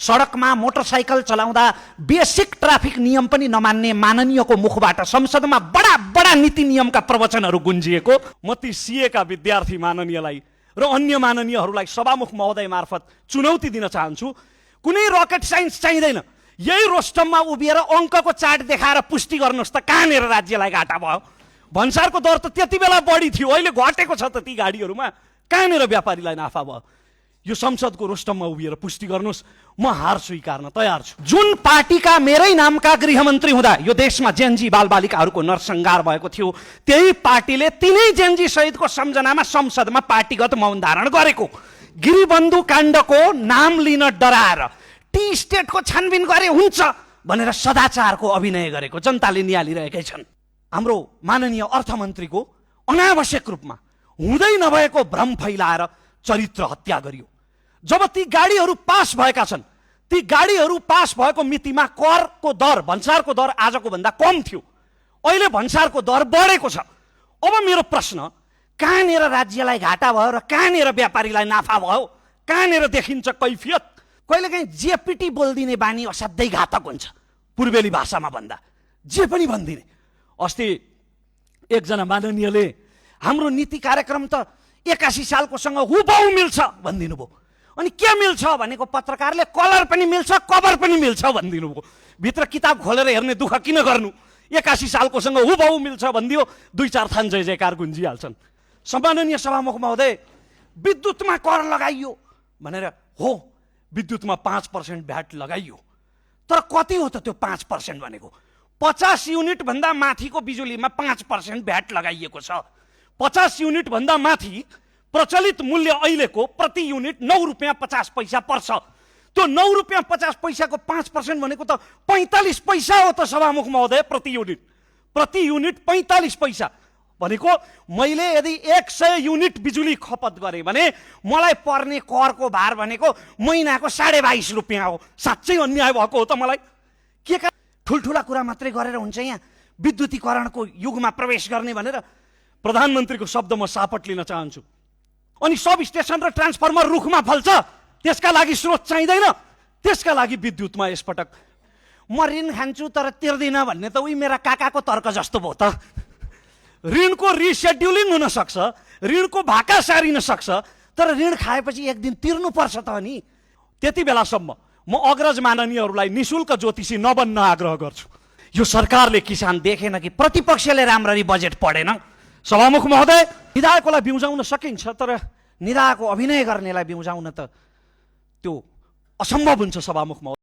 सडकमा मोटरसाइकल चलाउँदा basic traffic नियम पनि नमान्ने माननीयको मुखबाट संसदमा बडा बडा नीति नियमका प्रवचनहरू गुन्जिएको। म ती सीएका विद्यार्थी माननीयलाई र अन्य माननीयहरूलाई सभामुख महोदय मार्फत चुनौती दिन चाहन्छु। कुनै रकेट साइन्स चाहिँदैन, यही रोस्टममा उभिएर अङ्कको चार्ट देखाएर पुष्टि गर्नुहोस् त कहाँनिर राज्यलाई घाटा भयो। भन्सारको दर त त्यति बेला बढी थियो, अहिले घटेको छ त ती गाडीहरूमा, कहाँनिर व्यापारीलाई नाफा भयो। यो संसदको रोस्टममा उभिएर पुष्टि गर्नुहोस्, म हार स्वीकार्न तयार छु। जुन पार्टीका मेरै नामका गृहमन्त्री हुँदा यो देशमा जेनजी बालबालिकाहरूको नरसंहार भएको थियो, त्यही पार्टीले तिनै जेनजी शहीदको सम्झनामा संसदमा पार्टीगत मौन धारण गरेको। गिरिबन्धु काण्डको नाम लिन डराएर टी स्टेटको छानबिन गरे हुन्छ भनेर सदाचारको अभिनय गरेको जनताले निहालिरहेकै छन्। हाम्रो माननीय अर्थमन्त्रीको अनावश्यक रूपमा हुँदै नभएको भ्रम फैलाएर चरित्र हत्या गरियो। जब ती गाडीहरू पास भएका छन्, ती गाडीहरू पास भएको मितिमा करको दर, भन्सारको दर आजको भन्दा कम थियो, अहिले भन्सारको दर बढेको छ। अब मेरो प्रश्न, कहाँनिर राज्यलाई घाटा भयो र कहाँनिर व्यापारीलाई नाफा भयो? कहाँनिर देखिन्छ कैफियत? कहिलेकाहीँ जेपिटी बोलिदिने बानी असाध्यै घातक हुन्छ। पूर्वेली भाषामा भन्दा जे पनि भनिदिने। अस्ति एकजना माननीयले हाम्रो नीति कार्यक्रम त 81 सालकोसँग हुबहु मिल्छ भनिदिनु भयो। अनि के मिल्छ भनेको पत्रकारले कलर पनि मिल्छ कभर पनि मिल्छ भनिदिनु भयो। भित्र किताब खोलेर हेर्ने दुःख किन गर्नु? 81 सालकोसँग हुबहु मिल्छ भनिदियो, 2-4 थान जय जयकार गुन्जिहाल्छन्। सम्माननीय सभामुख महोदय, विद्युतमा कर लगाइयो भनेर हो, विद्युतमा 5% भ्याट लगाइयो, तर कति हो त त्यो 5% भनेको? 50 युनिट भन्दा माथिको बिजुलीमा 5% भ्याट लगाइएको छ। 50 युनिट भन्दा माथि प्रचलित मूल्य अहिलेको प्रति युनिट 9 रुपियाँ 50 पैसा पर्छ। त्यो 9 रुपियाँ 50 पैसाको 5% भनेको त 45 पैसा हो त सभामुख महोदय प्रति युनिट। प्रति युनिट 45 पैसा भनेको मैले यदि 100 युनिट बिजुली खपत गरेँ भने मलाई पर्ने करको भार भनेको महिनाको 22.5 रुपियाँ हो। साँच्चै अन्याय भएको हो त मलाई। के का ठुल्ठुला कुरा मात्रै गरेर हुन्छ यहाँ विद्युतीकरणको युगमा प्रवेश गर्ने भनेर? प्रधानमन्त्रीको शब्द म सापट लिन चाहन्छु। अनि सब स्टेसन र ट्रान्सफर्मर रुखमा फल्छ, त्यसका लागि स्रोत चाहिँदैन? त्यसका लागि विद्युतमा यसपटक म ऋण खान्छु तर तिर्दिन भन्ने त उही मेरा काकाको तर्क जस्तो भयो त। ऋणको रिसेड्युलिङ हुन सक्छ, ऋणको भाका सारिन सक्छ, तर ऋण खाएपछि एक दिन तिर्नुपर्छ त नि। त्यति बेलासम्म म अग्रज माननीयहरूलाई निशुल्क ज्योतिषी नबन्न आग्रह गर्छु। यो सरकारले किसान देखेन कि प्रतिपक्षले राम्ररी बजेट पढेन? सभामुख महोदय, निधाएकोलाई बिउजाउन सकिन्छ, तर निधाएको अभिनय गर्नेलाई बिउजाउन त त्यो असम्भव हुन्छ सभामुख महोदय।